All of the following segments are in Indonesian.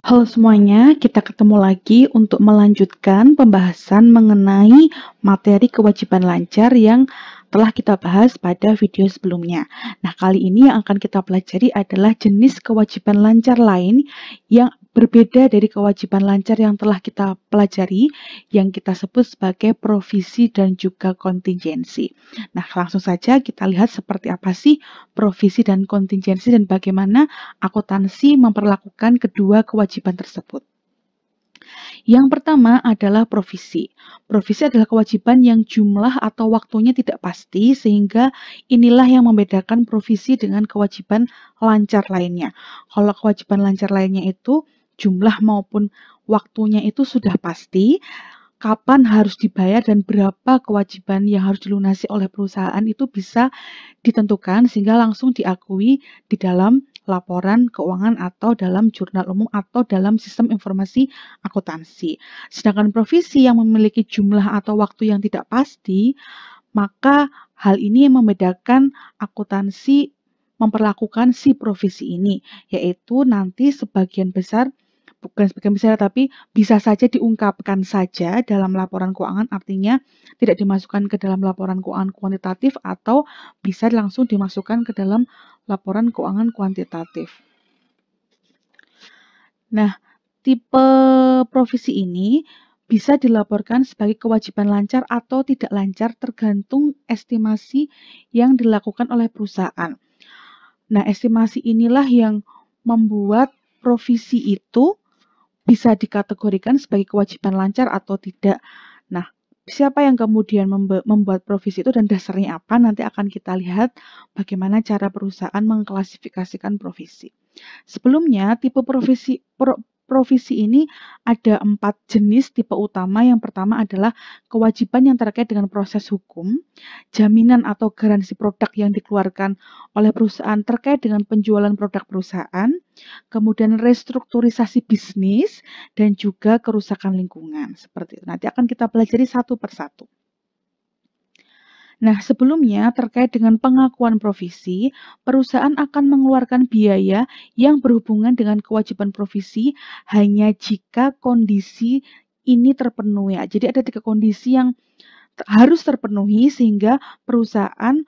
Halo semuanya, kita ketemu lagi untuk melanjutkan pembahasan mengenai materi kewajiban lancar yang telah kita bahas pada video sebelumnya. Nah, kali ini yang akan kita pelajari adalah jenis kewajiban lancar lain yang berbeda dari kewajiban lancar yang telah kita pelajari, yang kita sebut sebagai provisi dan juga kontingensi. Nah, langsung saja kita lihat seperti apa sih provisi dan kontingensi dan bagaimana akuntansi memperlakukan kedua kewajiban tersebut. Yang pertama adalah provisi. Provisi adalah kewajiban yang jumlah atau waktunya tidak pasti, sehingga inilah yang membedakan provisi dengan kewajiban lancar lainnya. Kalau kewajiban lancar lainnya itu jumlah maupun waktunya itu sudah pasti, kapan harus dibayar dan berapa kewajiban yang harus dilunasi oleh perusahaan itu bisa ditentukan sehingga langsung diakui di dalam laporan keuangan atau dalam jurnal umum atau dalam sistem informasi akuntansi. Sedangkan provisi yang memiliki jumlah atau waktu yang tidak pasti, maka hal ini yang membedakan akuntansi memperlakukan si provisi ini, yaitu nanti sebagian besar bukan sebagian besar, tapi bisa saja diungkapkan saja dalam laporan keuangan, artinya tidak dimasukkan ke dalam laporan keuangan kuantitatif atau bisa langsung dimasukkan ke dalam laporan keuangan kuantitatif. Nah, tipe provisi ini bisa dilaporkan sebagai kewajiban lancar atau tidak lancar tergantung estimasi yang dilakukan oleh perusahaan. Nah, estimasi inilah yang membuat provisi itu bisa dikategorikan sebagai kewajiban lancar atau tidak. Nah, siapa yang kemudian membuat provisi itu dan dasarnya apa? Nanti akan kita lihat bagaimana cara perusahaan mengklasifikasikan provisi. Sebelumnya, tipe provisi ini ada 4 jenis tipe utama. Yang pertama adalah kewajiban yang terkait dengan proses hukum, jaminan atau garansi produk yang dikeluarkan oleh perusahaan terkait dengan penjualan produk perusahaan, kemudian restrukturisasi bisnis, dan juga kerusakan lingkungan. Seperti itu. Nanti akan kita pelajari satu persatu. Nah, sebelumnya terkait dengan pengakuan provisi, perusahaan akan mengeluarkan biaya yang berhubungan dengan kewajiban provisi hanya jika kondisi ini terpenuhi. Jadi ada 3 kondisi yang harus terpenuhi sehingga perusahaan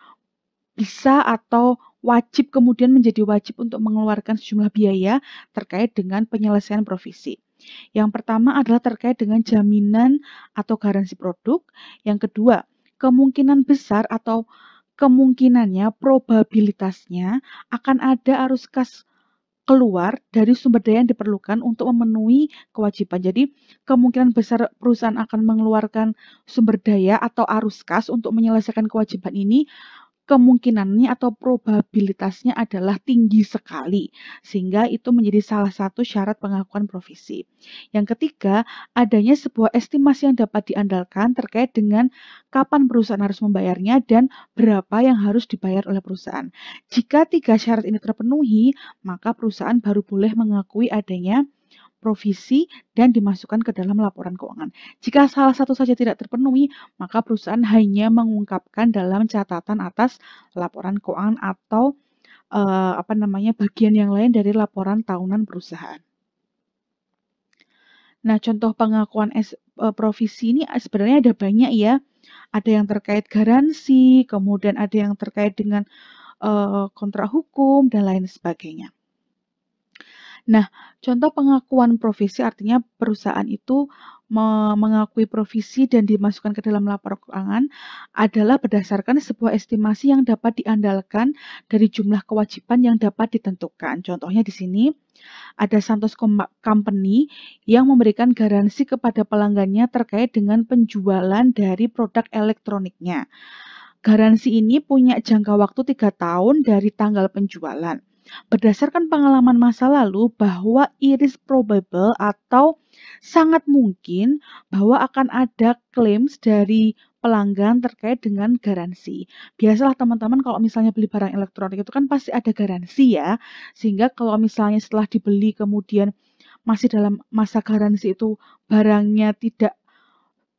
bisa atau wajib kemudian menjadi wajib untuk mengeluarkan sejumlah biaya terkait dengan penyelesaian provisi. Yang pertama adalah terkait dengan jaminan atau garansi produk. Yang kedua, kemungkinan besar atau kemungkinannya, probabilitasnya akan ada arus kas keluar dari sumber daya yang diperlukan untuk memenuhi kewajiban. Jadi, kemungkinan besar perusahaan akan mengeluarkan sumber daya atau arus kas untuk menyelesaikan kewajiban ini kemungkinannya atau probabilitasnya adalah tinggi sekali, sehingga itu menjadi salah satu syarat pengakuan provisi. Yang ketiga, adanya sebuah estimasi yang dapat diandalkan terkait dengan kapan perusahaan harus membayarnya dan berapa yang harus dibayar oleh perusahaan. Jika 3 syarat ini terpenuhi, maka perusahaan baru boleh mengakui adanya provisi dan dimasukkan ke dalam laporan keuangan. Jika salah satu saja tidak terpenuhi, maka perusahaan hanya mengungkapkan dalam catatan atas laporan keuangan atau bagian yang lain dari laporan tahunan perusahaan. Nah, contoh pengakuan provisi ini sebenarnya ada banyak ya. Ada yang terkait garansi, kemudian ada yang terkait dengan kontrak hukum dan lain sebagainya. Nah, contoh pengakuan provisi artinya perusahaan itu mengakui provisi dan dimasukkan ke dalam laporan keuangan adalah berdasarkan sebuah estimasi yang dapat diandalkan dari jumlah kewajiban yang dapat ditentukan. Contohnya di sini ada Santos Company yang memberikan garansi kepada pelanggannya terkait dengan penjualan dari produk elektroniknya. Garansi ini punya jangka waktu 3 tahun dari tanggal penjualan. Berdasarkan pengalaman masa lalu bahwa iris probable atau sangat mungkin bahwa akan ada claims dari pelanggan terkait dengan garansi. Biasalah teman-teman kalau misalnya beli barang elektronik itu kan pasti ada garansi ya. Sehingga kalau misalnya setelah dibeli kemudian masih dalam masa garansi itu barangnya tidak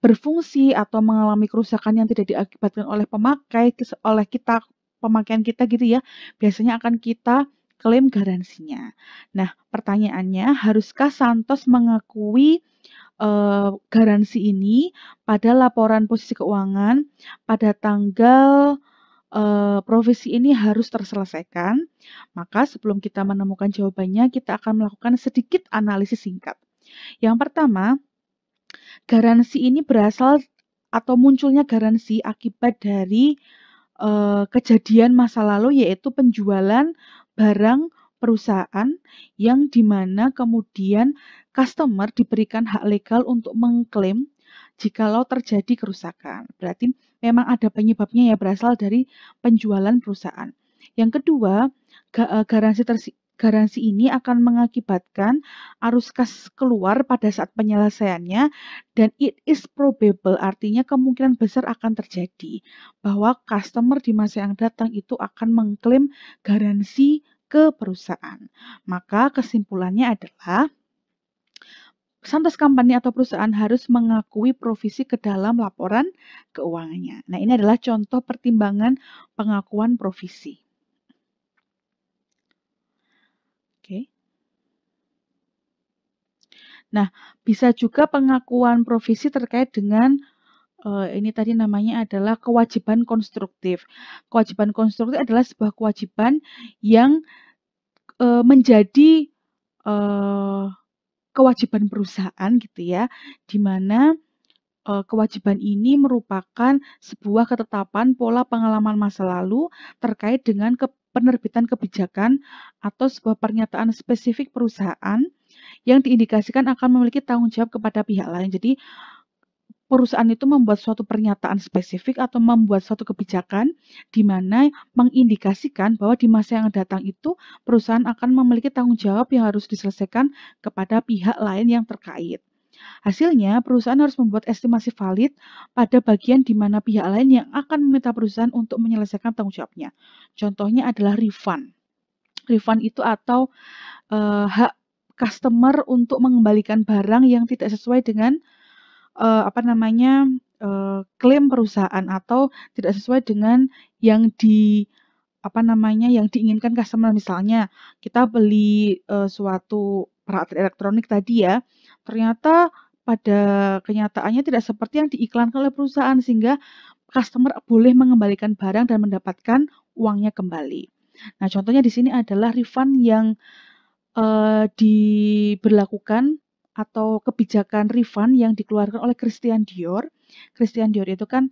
berfungsi atau mengalami kerusakan yang tidak diakibatkan oleh pemakai, oleh kita, pemakaian kita gitu ya, biasanya akan kita klaim garansinya. Nah, pertanyaannya, haruskah Santos mengakui garansi ini pada laporan posisi keuangan pada tanggal provisi ini harus terselesaikan? Maka sebelum kita menemukan jawabannya, kita akan melakukan sedikit analisis singkat. Yang pertama, garansi ini berasal atau munculnya garansi akibat dari kejadian masa lalu, yaitu penjualan barang perusahaan yang dimana kemudian customer diberikan hak legal untuk mengklaim jikalau terjadi kerusakan. Berarti memang ada penyebabnya ya, berasal dari penjualan perusahaan. Yang kedua, garansi ini akan mengakibatkan arus kas keluar pada saat penyelesaiannya, dan it is probable, artinya kemungkinan besar akan terjadi bahwa customer di masa yang datang itu akan mengklaim garansi ke perusahaan. Maka kesimpulannya adalah Santos Company atau perusahaan harus mengakui provisi ke dalam laporan keuangannya. Nah, ini adalah contoh pertimbangan pengakuan provisi. Oke. Nah, bisa juga pengakuan provisi terkait dengan ini tadi namanya adalah kewajiban konstruktif. Kewajiban konstruktif adalah sebuah kewajiban yang menjadi kewajiban perusahaan gitu ya, di mana kewajiban ini merupakan sebuah ketetapan pola pengalaman masa lalu terkait dengan penerbitan kebijakan atau sebuah pernyataan spesifik perusahaan yang diindikasikan akan memiliki tanggung jawab kepada pihak lain. Jadi perusahaan itu membuat suatu pernyataan spesifik atau membuat suatu kebijakan di mana mengindikasikan bahwa di masa yang datang itu perusahaan akan memiliki tanggung jawab yang harus diselesaikan kepada pihak lain yang terkait. Hasilnya, perusahaan harus membuat estimasi valid pada bagian di mana pihak lain yang akan meminta perusahaan untuk menyelesaikan tanggung jawabnya. Contohnya adalah refund. Refund itu atau hak customer untuk mengembalikan barang yang tidak sesuai dengan klaim perusahaan atau tidak sesuai dengan yang diinginkan customer. Misalnya kita beli suatu peralatan elektronik tadi ya, ternyata pada kenyataannya tidak seperti yang diiklankan oleh perusahaan, sehingga customer boleh mengembalikan barang dan mendapatkan uangnya kembali. Nah, contohnya di sini adalah refund yang diberlakukan atau kebijakan refund yang dikeluarkan oleh Christian Dior. Christian Dior itu kan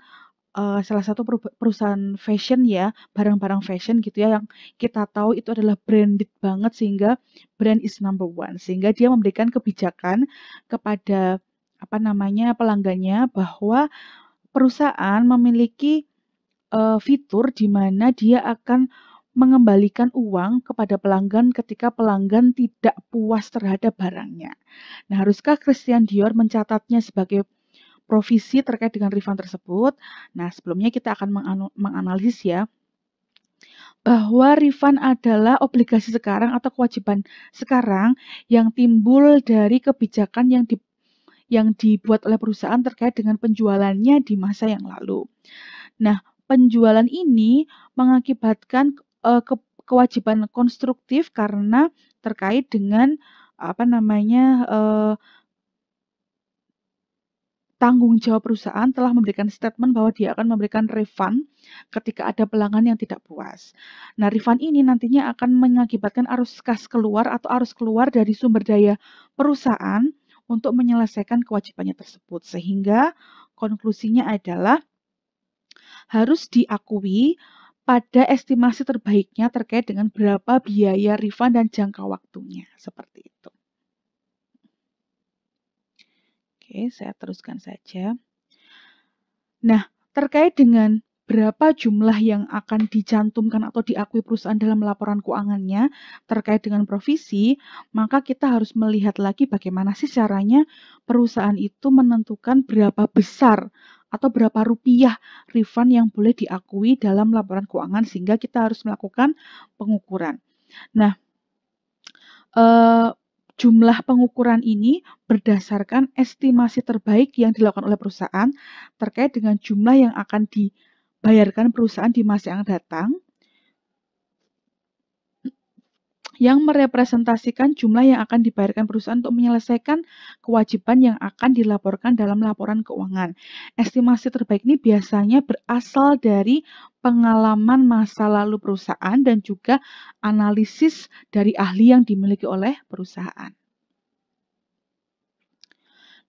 salah satu perusahaan fashion ya, barang-barang fashion gitu ya, yang kita tahu itu adalah branded banget sehingga brand is number one. Sehingga dia memberikan kebijakan kepada pelanggannya bahwa perusahaan memiliki fitur di mana dia akan mengembalikan uang kepada pelanggan ketika pelanggan tidak puas terhadap barangnya. Nah, haruskah Christian Dior mencatatnya sebagai provisi terkait dengan refund tersebut? Nah, sebelumnya kita akan menganalisis ya, bahwa refund adalah obligasi sekarang atau kewajiban sekarang yang timbul dari kebijakan yang dibuat oleh perusahaan terkait dengan penjualannya di masa yang lalu. Nah, penjualan ini mengakibatkan kewajiban konstruktif karena terkait dengan tanggung jawab perusahaan telah memberikan statement bahwa dia akan memberikan refund ketika ada pelanggan yang tidak puas. Nah, refund ini nantinya akan mengakibatkan arus kas keluar atau arus keluar dari sumber daya perusahaan untuk menyelesaikan kewajibannya tersebut. Sehingga konklusinya adalah harus diakui pada estimasi terbaiknya terkait dengan berapa biaya refund dan jangka waktunya. Seperti itu. Oke, saya teruskan saja. Nah, terkait dengan berapa jumlah yang akan dicantumkan atau diakui perusahaan dalam laporan keuangannya terkait dengan provisi, maka kita harus melihat lagi bagaimana sih caranya perusahaan itu menentukan berapa besar atau berapa rupiah refund yang boleh diakui dalam laporan keuangan, sehingga kita harus melakukan pengukuran. Nah, jumlah pengukuran ini berdasarkan estimasi terbaik yang dilakukan oleh perusahaan terkait dengan jumlah yang akan dibayarkan perusahaan di masa yang datang yang merepresentasikan jumlah yang akan dibayarkan perusahaan untuk menyelesaikan kewajiban yang akan dilaporkan dalam laporan keuangan. Estimasi terbaik ini biasanya berasal dari pengalaman masa lalu perusahaan dan juga analisis dari ahli yang dimiliki oleh perusahaan.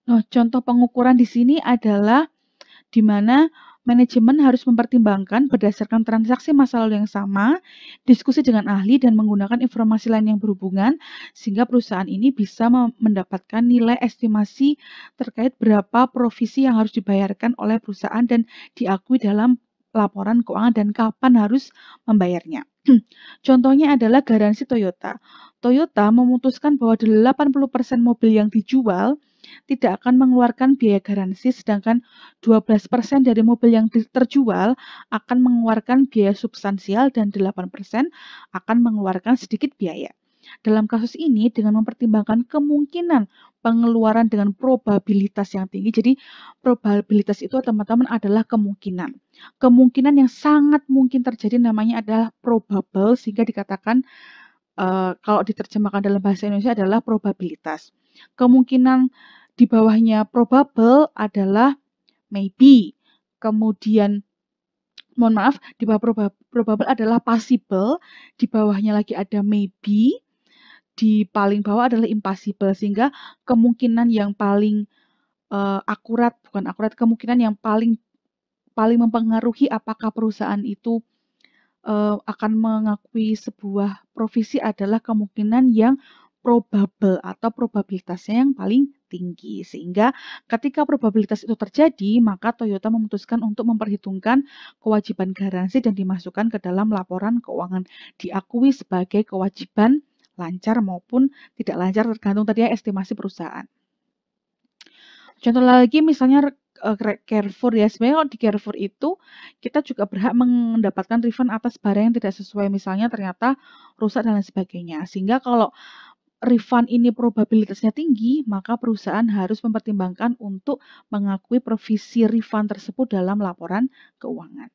Nah, contoh pengukuran di sini adalah di mana manajemen harus mempertimbangkan berdasarkan transaksi masa lalu yang sama, diskusi dengan ahli, dan menggunakan informasi lain yang berhubungan, sehingga perusahaan ini bisa mendapatkan nilai estimasi terkait berapa provisi yang harus dibayarkan oleh perusahaan dan diakui dalam laporan keuangan dan kapan harus membayarnya. Contohnya adalah garansi Toyota. Toyota memutuskan bahwa 80% mobil yang dijual tidak akan mengeluarkan biaya garansi, sedangkan 12% dari mobil yang terjual akan mengeluarkan biaya substansial dan 8% akan mengeluarkan sedikit biaya. Dalam kasus ini, dengan mempertimbangkan kemungkinan pengeluaran dengan probabilitas yang tinggi, jadi probabilitas itu teman-teman adalah kemungkinan. Kemungkinan yang sangat mungkin terjadi namanya adalah probable, sehingga dikatakan kalau diterjemahkan dalam bahasa Indonesia adalah probabilitas. Kemungkinan di bawahnya probable adalah maybe. Kemudian, mohon maaf, di bawah probable adalah possible, di bawahnya lagi ada maybe, di paling bawah adalah impossible, sehingga kemungkinan yang paling kemungkinan yang paling mempengaruhi apakah perusahaan itu akan mengakui sebuah provisi adalah kemungkinan yang probable atau probabilitasnya yang paling tinggi. Sehingga ketika probabilitas itu terjadi, maka Toyota memutuskan untuk memperhitungkan kewajiban garansi dan dimasukkan ke dalam laporan keuangan. Diakui sebagai kewajiban lancar maupun tidak lancar tergantung tadi ya estimasi perusahaan. Contoh lagi misalnya Carrefour ya, sebenarnya kalau di Carrefour itu kita juga berhak mendapatkan refund atas barang yang tidak sesuai, misalnya ternyata rusak dan lain sebagainya. Sehingga kalau refund ini probabilitasnya tinggi, maka perusahaan harus mempertimbangkan untuk mengakui provisi refund tersebut dalam laporan keuangan.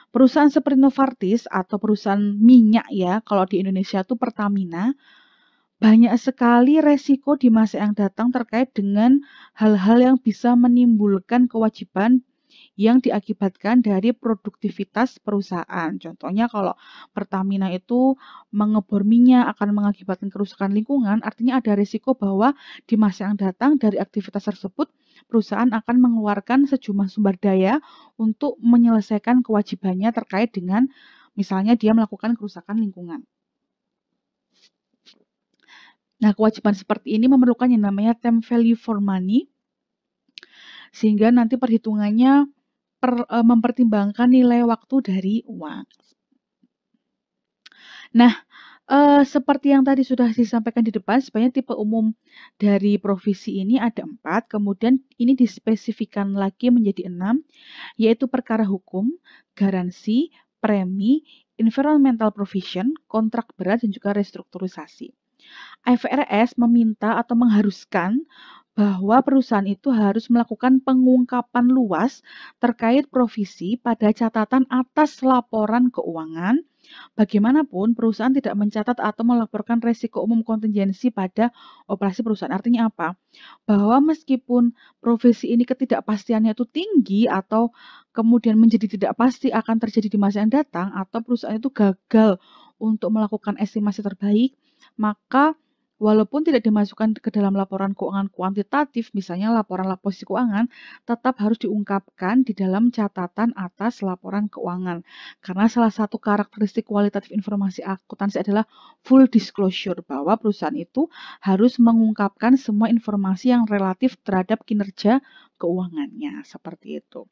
Perusahaan seperti Novartis atau perusahaan minyak ya, kalau di Indonesia itu Pertamina, banyak sekali resiko di masa yang datang terkait dengan hal-hal yang bisa menimbulkan kewajiban yang diakibatkan dari produktivitas perusahaan. Contohnya kalau Pertamina itu mengebor minyak akan mengakibatkan kerusakan lingkungan, artinya ada risiko bahwa di masa yang datang dari aktivitas tersebut perusahaan akan mengeluarkan sejumlah sumber daya untuk menyelesaikan kewajibannya terkait dengan misalnya dia melakukan kerusakan lingkungan. Nah, kewajiban seperti ini memerlukan yang namanya time value for money, sehingga nanti perhitungannya mempertimbangkan nilai waktu dari uang. Nah, seperti yang tadi sudah disampaikan di depan, sebenarnya tipe umum dari provisi ini ada 4, kemudian ini dispesifikan lagi menjadi 6, yaitu perkara hukum, garansi, premi, environmental provision, kontrak berat, dan juga restrukturisasi. IFRS meminta atau mengharuskan bahwa perusahaan itu harus melakukan pengungkapan luas terkait provisi pada catatan atas laporan keuangan. Bagaimanapun, perusahaan tidak mencatat atau melaporkan resiko umum kontingensi pada operasi perusahaan. Artinya apa? Bahwa meskipun provisi ini ketidakpastiannya itu tinggi atau kemudian menjadi tidak pasti akan terjadi di masa yang datang, atau perusahaan itu gagal untuk melakukan estimasi terbaik, maka walaupun tidak dimasukkan ke dalam laporan keuangan kuantitatif, misalnya laporan posisi keuangan, tetap harus diungkapkan di dalam catatan atas laporan keuangan. Karena salah satu karakteristik kualitatif informasi akuntansi adalah full disclosure, bahwa perusahaan itu harus mengungkapkan semua informasi yang relatif terhadap kinerja keuangannya, seperti itu.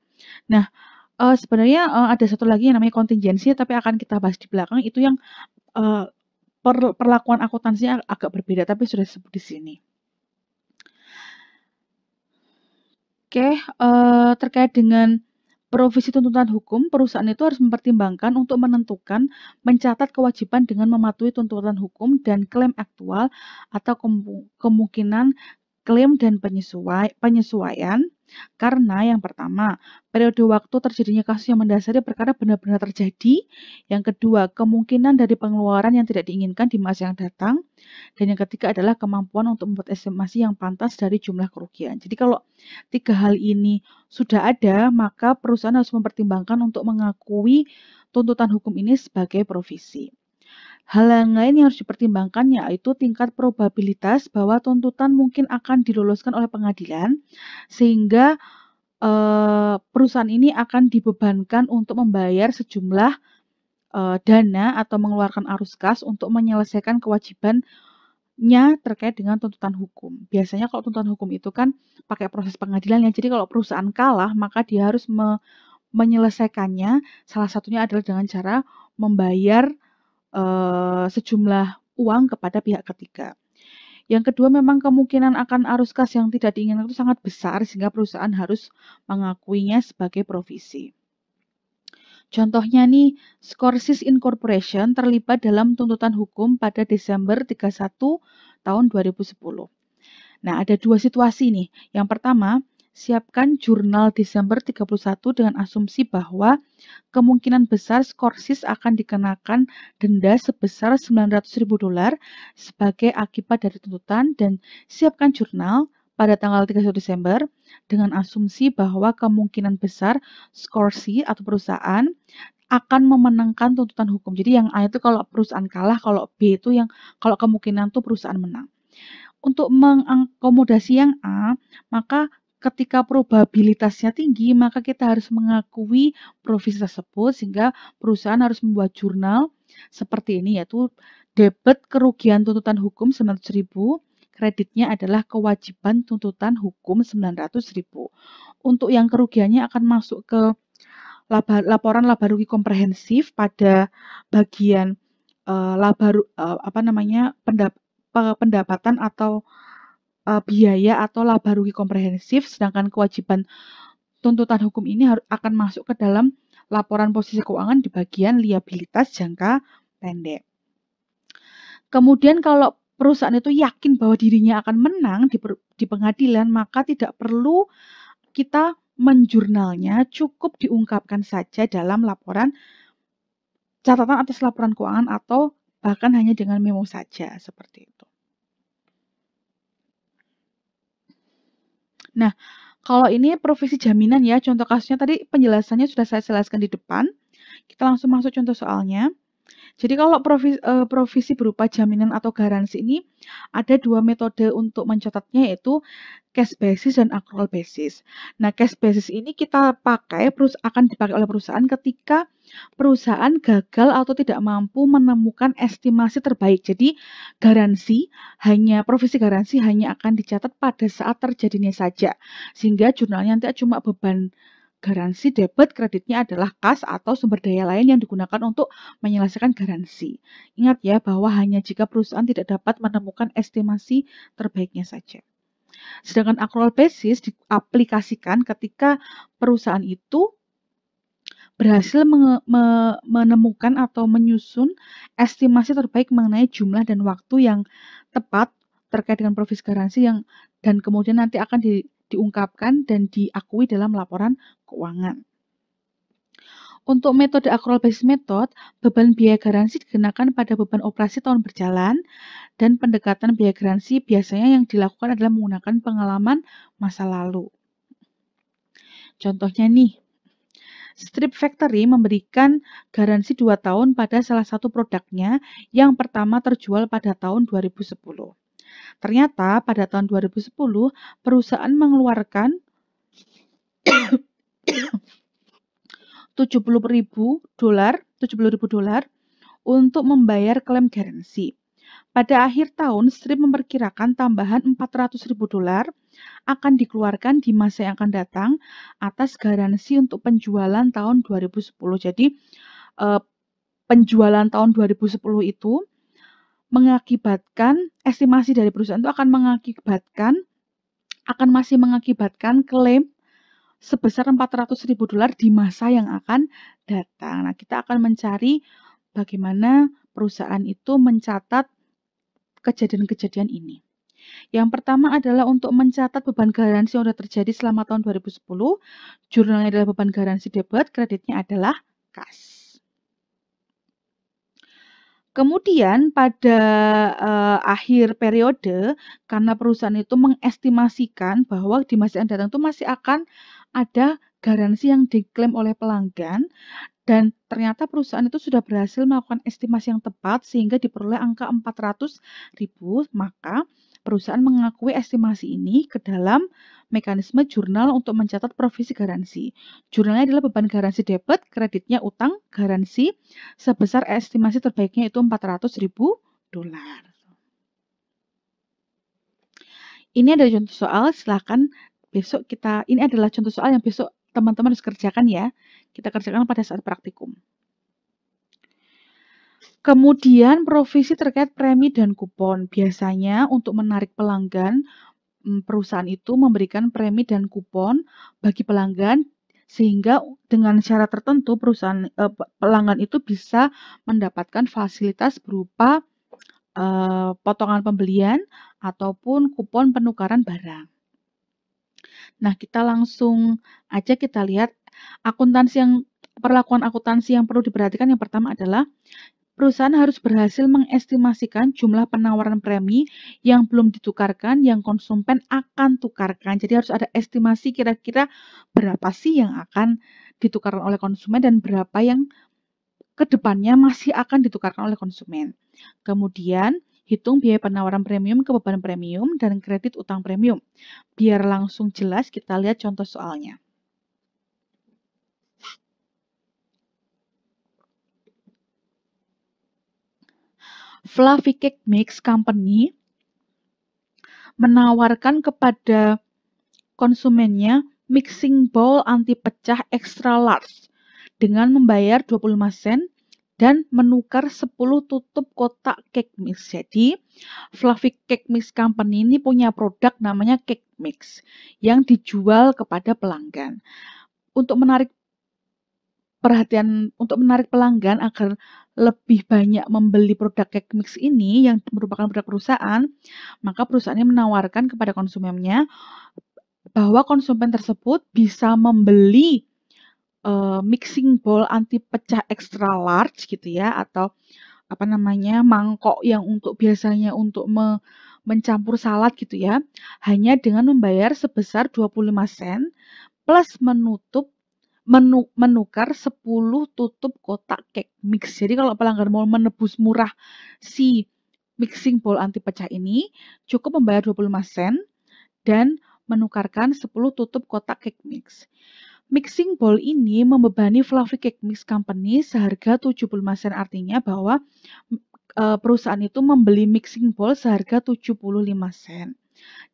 Nah, sebenarnya ada satu lagi yang namanya kontingensi, tapi akan kita bahas di belakang, itu yang perlakuan akuntansinya agak berbeda, tapi sudah disebut di sini. Oke, terkait dengan provisi tuntutan hukum, perusahaan itu harus mempertimbangkan untuk menentukan mencatat kewajiban dengan mematuhi tuntutan hukum dan klaim aktual atau kemungkinan klaim dan penyesuaian karena yang pertama, periode waktu terjadinya kasus yang mendasari perkara benar-benar terjadi. Yang kedua, kemungkinan dari pengeluaran yang tidak diinginkan di masa yang datang. Dan yang ketiga adalah kemampuan untuk membuat estimasi yang pantas dari jumlah kerugian. Jadi kalau tiga hal ini sudah ada, maka perusahaan harus mempertimbangkan untuk mengakui tuntutan hukum ini sebagai provisi. Hal yang lain yang harus dipertimbangkan yaitu tingkat probabilitas bahwa tuntutan mungkin akan diloloskan oleh pengadilan, sehingga perusahaan ini akan dibebankan untuk membayar sejumlah dana atau mengeluarkan arus kas untuk menyelesaikan kewajibannya terkait dengan tuntutan hukum. Biasanya kalau tuntutan hukum itu kan pakai proses pengadilan ya, jadi kalau perusahaan kalah maka dia harus menyelesaikannya, salah satunya adalah dengan cara membayar sejumlah uang kepada pihak ketiga. Yang kedua, memang kemungkinan akan arus kas yang tidak diinginkan itu sangat besar sehingga perusahaan harus mengakuinya sebagai provisi. Contohnya nih, Scursis Incorporation terlibat dalam tuntutan hukum pada Desember 31 tahun 2010. Nah, ada dua situasi nih. Yang pertama, siapkan jurnal Desember 31 dengan asumsi bahwa kemungkinan besar Scursis akan dikenakan denda sebesar $900.000 sebagai akibat dari tuntutan, dan siapkan jurnal pada tanggal 31 Desember dengan asumsi bahwa kemungkinan besar Scursis atau perusahaan akan memenangkan tuntutan hukum. Jadi yang A itu kalau perusahaan kalah, kalau B itu yang kalau kemungkinan tuh perusahaan menang. Untuk mengakomodasi yang A, maka ketika probabilitasnya tinggi, maka kita harus mengakui provisi tersebut, sehingga perusahaan harus membuat jurnal seperti ini, yaitu debit kerugian tuntutan hukum 900.000, kreditnya adalah kewajiban tuntutan hukum 900.000. Untuk yang kerugiannya akan masuk ke laporan laba rugi komprehensif pada bagian pendapatan atau biaya atau laba rugi komprehensif, sedangkan kewajiban tuntutan hukum ini akan masuk ke dalam laporan posisi keuangan di bagian liabilitas jangka pendek. Kemudian kalau perusahaan itu yakin bahwa dirinya akan menang di pengadilan, maka tidak perlu kita menjurnalnya, cukup diungkapkan saja dalam laporan catatan atas laporan keuangan atau bahkan hanya dengan memo saja, seperti itu. Nah, kalau ini provisi jaminan ya, contoh kasusnya tadi penjelasannya sudah saya jelaskan di depan. Kita langsung masuk contoh soalnya. Jadi kalau provisi berupa jaminan atau garansi ini ada dua metode untuk mencatatnya, yaitu cash basis dan accrual basis. Nah, cash basis ini kita akan dipakai oleh perusahaan ketika perusahaan gagal atau tidak mampu menemukan estimasi terbaik. Jadi provisi garansi hanya akan dicatat pada saat terjadinya saja, sehingga jurnalnya nanti cuma beban garansi, debit, kreditnya adalah kas atau sumber daya lain yang digunakan untuk menyelesaikan garansi. Ingat ya bahwa hanya jika perusahaan tidak dapat menemukan estimasi terbaiknya saja. Sedangkan accrual basis diaplikasikan ketika perusahaan itu berhasil menemukan atau menyusun estimasi terbaik mengenai jumlah dan waktu yang tepat terkait dengan provisi garansi dan kemudian nanti akan diungkapkan dan diakui dalam laporan keuangan. Untuk metode accrual basis method, beban biaya garansi dikenakan pada beban operasi tahun berjalan, dan pendekatan biaya garansi biasanya yang dilakukan adalah menggunakan pengalaman masa lalu. Contohnya nih, Strip Factory memberikan garansi 2 tahun pada salah satu produknya yang pertama terjual pada tahun 2010. Ternyata pada tahun 2010 perusahaan mengeluarkan $70.000 untuk membayar klaim garansi. Pada akhir tahun, Strip memperkirakan tambahan $400.000 akan dikeluarkan di masa yang akan datang atas garansi untuk penjualan tahun 2010. Jadi, penjualan tahun 2010 itu mengakibatkan, estimasi dari perusahaan itu akan masih mengakibatkan klaim sebesar $400.000 di masa yang akan datang. Nah, kita akan mencari bagaimana perusahaan itu mencatat kejadian-kejadian ini. Yang pertama adalah untuk mencatat beban garansi yang sudah terjadi selama tahun 2010. Jurnalnya adalah beban garansi debit, kreditnya adalah kas. Kemudian pada akhir periode, karena perusahaan itu mengestimasikan bahwa di masa yang datang itu masih akan ada garansi yang diklaim oleh pelanggan, dan ternyata perusahaan itu sudah berhasil melakukan estimasi yang tepat sehingga diperoleh angka 400.000, maka perusahaan mengakui estimasi ini ke dalam mekanisme jurnal untuk mencatat provisi garansi. Jurnalnya adalah beban garansi debit, kreditnya utang garansi sebesar estimasi terbaiknya itu 400.000 dolar. Ini ada contoh soal, silakan besok ini adalah contoh soal yang besok teman-teman harus kerjakan ya. Kita kerjakan pada saat praktikum. Kemudian provisi terkait premi dan kupon. Biasanya untuk menarik pelanggan, perusahaan itu memberikan premi dan kupon bagi pelanggan sehingga dengan syarat tertentu pelanggan itu bisa mendapatkan fasilitas berupa potongan pembelian ataupun kupon penukaran barang. Nah, kita langsung aja kita lihat perlakuan akuntansi yang perlu diperhatikan. Yang pertama adalah perusahaan harus berhasil mengestimasikan jumlah penawaran premi yang belum ditukarkan yang konsumen akan tukarkan. Jadi harus ada estimasi kira-kira berapa sih yang akan ditukarkan oleh konsumen dan berapa yang kedepannya masih akan ditukarkan oleh konsumen. Kemudian hitung biaya penawaran premium ke beban premium dan kredit utang premium. Biar langsung jelas kita lihat contoh soalnya. Fluffy Cake Mix Company menawarkan kepada konsumennya mixing bowl anti pecah extra large dengan membayar 25 sen dan menukar 10 tutup kotak cake mix. Jadi, Fluffy Cake Mix Company ini punya produk namanya cake mix yang dijual kepada pelanggan. Untuk menarik pelanggan agar lebih banyak membeli produk cake mix ini yang merupakan produk perusahaan, maka perusahaannya menawarkan kepada konsumennya bahwa konsumen tersebut bisa membeli mixing bowl anti pecah extra large gitu ya, atau mangkok yang biasanya untuk mencampur salad gitu ya, hanya dengan membayar sebesar 25 sen plus menukar 10 tutup kotak cake mix. Jadi kalau pelanggan mau menebus murah si mixing bowl anti pecah ini, cukup membayar 25 sen dan menukarkan 10 tutup kotak cake mix. Mixing bowl ini membebani Fluffy Cake Mix Company seharga 75 sen, artinya bahwa perusahaan itu membeli mixing bowl seharga 75 sen.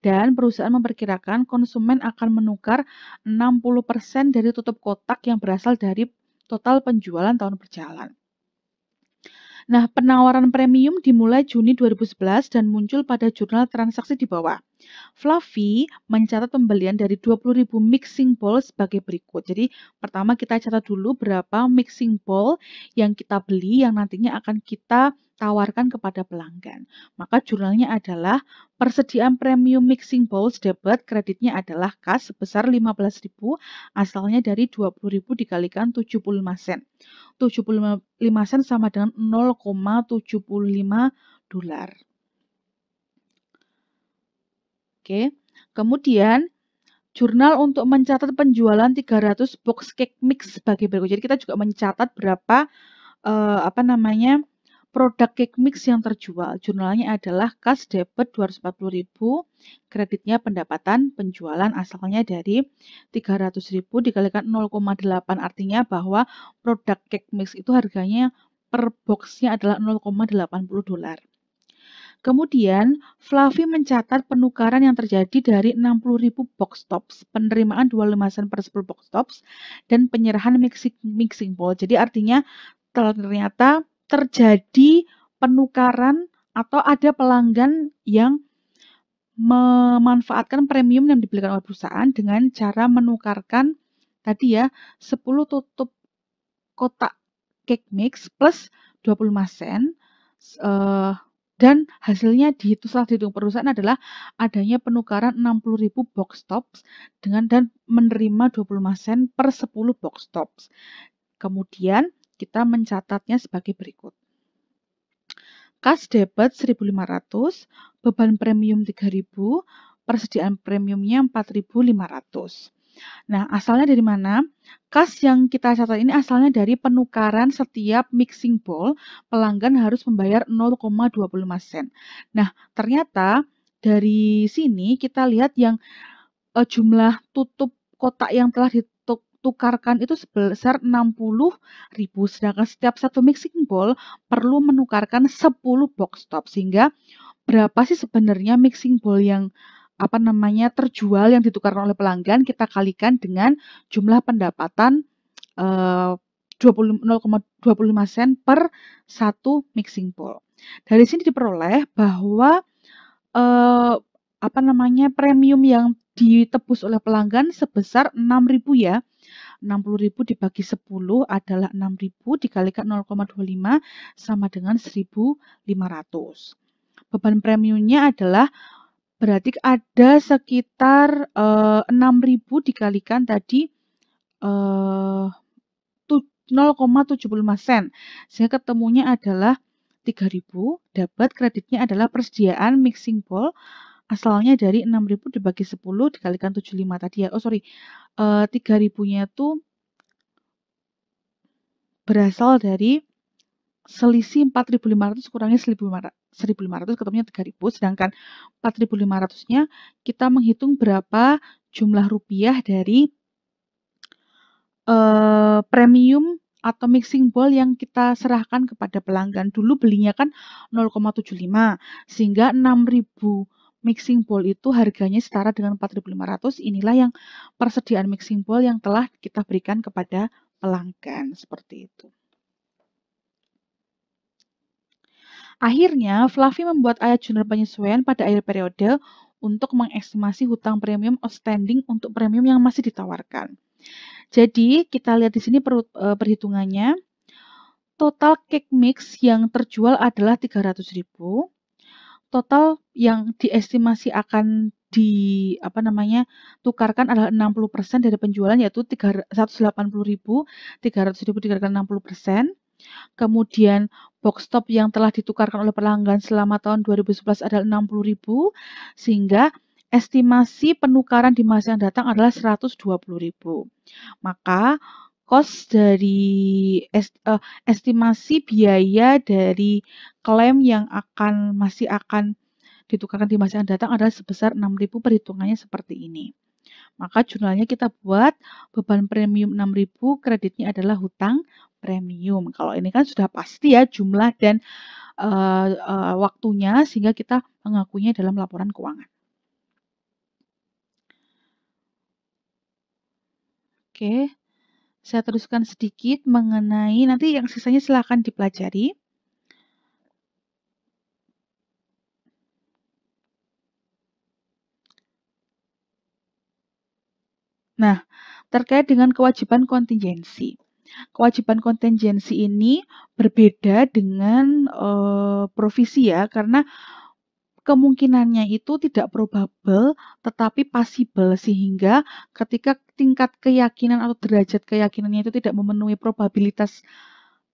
Dan perusahaan memperkirakan konsumen akan menukar 60% dari tutup kotak yang berasal dari total penjualan tahun berjalan. Nah, penawaran premium dimulai Juni 2011 dan muncul pada jurnal transaksi di bawah. Fluffy mencatat pembelian dari 20.000 mixing bowl sebagai berikut. Jadi, pertama kita catat dulu berapa mixing bowl yang kita beli yang nantinya akan kita tawarkan kepada pelanggan. Maka jurnalnya adalah persediaan premium mixing bowls debit, kreditnya adalah kas sebesar 15.000, asalnya dari 20.000 dikalikan 75 sen. 75 sen sama dengan 0,75 dolar. Oke, kemudian jurnal untuk mencatat penjualan 300 box cake mix sebagai berikut. Jadi kita juga mencatat berapa produk cake mix yang terjual. Jurnalnya adalah kas debit 240.000, kreditnya pendapatan penjualan asalnya dari 300.000 dikalikan 0,8, artinya bahwa produk cake mix itu harganya per boxnya adalah 0,80 dolar. Kemudian, Fluffy mencatat penukaran yang terjadi dari 60.000 box tops, penerimaan 25 sen per 10 box tops, dan penyerahan mixing bowl. Jadi artinya ternyata terjadi penukaran atau ada pelanggan yang memanfaatkan premium yang dibelikan oleh perusahaan dengan cara menukarkan tadi ya 10 tutup kotak cake mix plus 25 sen Dan hasilnya setelah dihitung perusahaan adalah adanya penukaran 60.000 box tops dan menerima 25 sen per 10 box tops. Kemudian kita mencatatnya sebagai berikut. Kas debit 1.500, beban premium 3.000, persediaan premiumnya 4.500. Nah, asalnya dari mana? Kas yang kita catat ini asalnya dari penukaran setiap mixing bowl, pelanggan harus membayar 0,25 sen. Nah, ternyata dari sini kita lihat yang jumlah tutup kotak yang telah ditukarkan itu sebesar 60.000, sedangkan setiap satu mixing bowl perlu menukarkan 10 box top, sehingga berapa sih sebenarnya mixing bowl yang terjual yang ditukarkan oleh pelanggan, kita kalikan dengan jumlah pendapatan 0,25 sen per satu mixing bowl. Dari sini diperoleh bahwa premium yang ditebus oleh pelanggan sebesar 6.000 ya. 60.000 dibagi 10 adalah 6.000 dikalikan 0,25 sama dengan 1.500. Beban premiumnya adalah berarti ada sekitar 6.000 dikalikan tadi 0,75 sen. Sehingga ketemunya adalah 3.000, dapat kreditnya adalah persediaan mixing bowl asalnya dari 6.000 dibagi 10 dikalikan 75 tadi ya. 3.000-nya itu berasal dari selisih 4.500 kurangi 1.500 ketemunya 3.000, sedangkan 4.500-nya kita menghitung berapa jumlah rupiah dari premium atau mixing bowl yang kita serahkan kepada pelanggan. Dulu belinya kan 0,75, sehingga 6.000 mixing bowl itu harganya setara dengan 4.500. Inilah yang persediaan mixing bowl yang telah kita berikan kepada pelanggan, seperti itu. Akhirnya, Fluffy membuat ayat jurnal penyesuaian pada akhir periode untuk mengestimasi hutang premium outstanding untuk premium yang masih ditawarkan. Jadi, kita lihat di sini perhitungannya. Total cake mix yang terjual adalah 300.000. Total yang diestimasi akan tukarkan adalah 60% dari penjualan, yaitu 180.000. 300.000 dikalikan 60%. Kemudian box top yang telah ditukarkan oleh pelanggan selama tahun 2011 adalah 60.000, sehingga estimasi penukaran di masa yang datang adalah 120.000. Maka estimasi biaya dari klaim yang masih akan ditukarkan di masa yang datang adalah sebesar 6.000. Perhitungannya seperti ini. Maka jurnalnya kita buat beban premium 6.000, kreditnya adalah hutang premium. Kalau ini kan sudah pasti ya jumlah dan waktunya, sehingga kita mengakuinya dalam laporan keuangan. Oke, saya teruskan sedikit mengenai, nanti yang sisanya silakan dipelajari. Nah, terkait dengan kewajiban kontingensi. Kewajiban kontingensi ini berbeda dengan provisi ya, karena kemungkinannya itu tidak probable tetapi possible, sehingga ketika tingkat keyakinan atau derajat keyakinannya itu tidak memenuhi probabilitas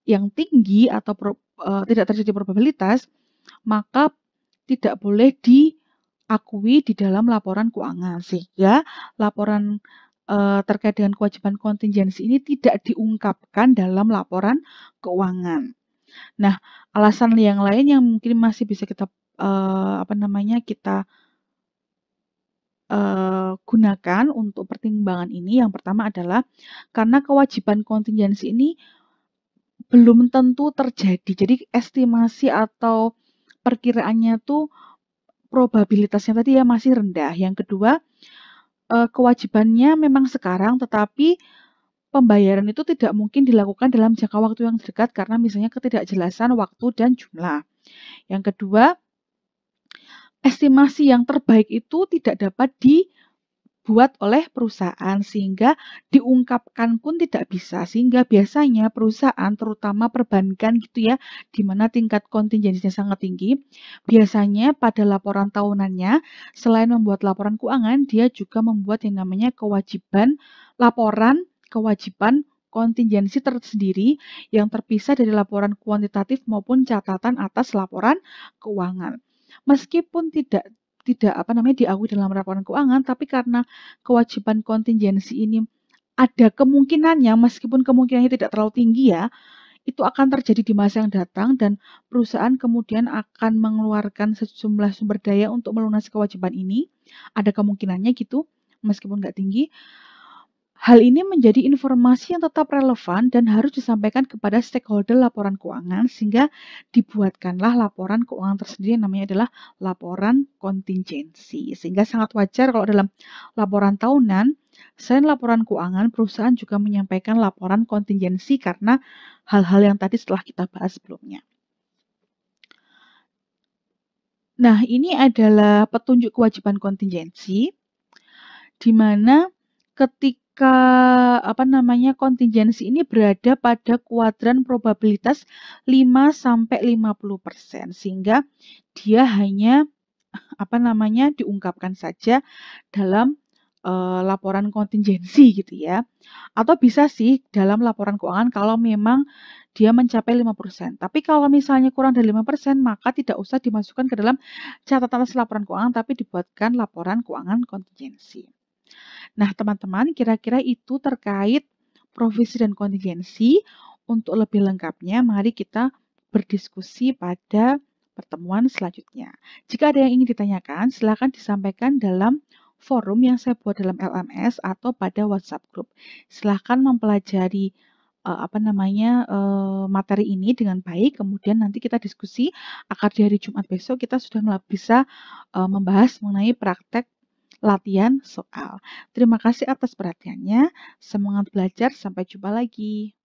yang tinggi atau tidak terjadi probabilitas, maka tidak boleh diakui di dalam laporan keuangan, sehingga laporan terkait dengan kewajiban kontingensi ini tidak diungkapkan dalam laporan keuangan. Nah, alasan yang lain yang mungkin masih bisa kita gunakan untuk pertimbangan ini, yang pertama adalah karena kewajiban kontingensi ini belum tentu terjadi. Jadi estimasi atau perkiraannya tuh probabilitasnya tadi ya masih rendah. Yang kedua, kewajibannya memang sekarang, tetapi pembayaran itu tidak mungkin dilakukan dalam jangka waktu yang dekat karena misalnya ketidakjelasan waktu dan jumlah. Yang kedua, estimasi yang terbaik itu tidak dapat dibuat oleh perusahaan sehingga diungkapkan pun tidak bisa. Sehingga biasanya perusahaan terutama perbankan gitu ya, di mana tingkat kontingensinya sangat tinggi, biasanya pada laporan tahunannya selain membuat laporan keuangan, dia juga membuat yang namanya kewajiban kontingensi tersendiri yang terpisah dari laporan kuantitatif maupun catatan atas laporan keuangan. Meskipun tidak diakui dalam laporan keuangan, tapi karena kewajiban kontingensi ini ada kemungkinannya, meskipun kemungkinannya tidak terlalu tinggi ya, itu akan terjadi di masa yang datang dan perusahaan kemudian akan mengeluarkan sejumlah sumber daya untuk melunasi kewajiban ini. Ada kemungkinannya gitu, meskipun nggak tinggi. Hal ini menjadi informasi yang tetap relevan dan harus disampaikan kepada stakeholder laporan keuangan sehingga dibuatkanlah laporan keuangan tersendiri yang namanya adalah laporan kontingensi. Sehingga sangat wajar kalau dalam laporan tahunan, selain laporan keuangan, perusahaan juga menyampaikan laporan kontingensi karena hal-hal yang tadi setelah kita bahas sebelumnya. Nah, ini adalah petunjuk kewajiban kontingensi di mana ketika kontingensi ini berada pada kuadran probabilitas 5-50% sehingga dia hanya diungkapkan saja dalam laporan kontingensi gitu ya. Atau bisa sih dalam laporan keuangan kalau memang dia mencapai 5%. Tapi kalau misalnya kurang dari 5%, maka tidak usah dimasukkan ke dalam catatan atas laporan keuangan, tapi dibuatkan laporan keuangan kontingensi. Nah, teman-teman, kira-kira itu terkait provisi dan kontingensi. Untuk lebih lengkapnya, mari kita berdiskusi pada pertemuan selanjutnya. Jika ada yang ingin ditanyakan, silakan disampaikan dalam forum yang saya buat dalam LMS atau pada WhatsApp group. Silakan mempelajari materi ini dengan baik, kemudian nanti kita diskusi agar di hari Jumat besok kita sudah bisa membahas mengenai praktek latihan soal. Terima kasih atas perhatiannya. Semangat belajar, sampai jumpa lagi.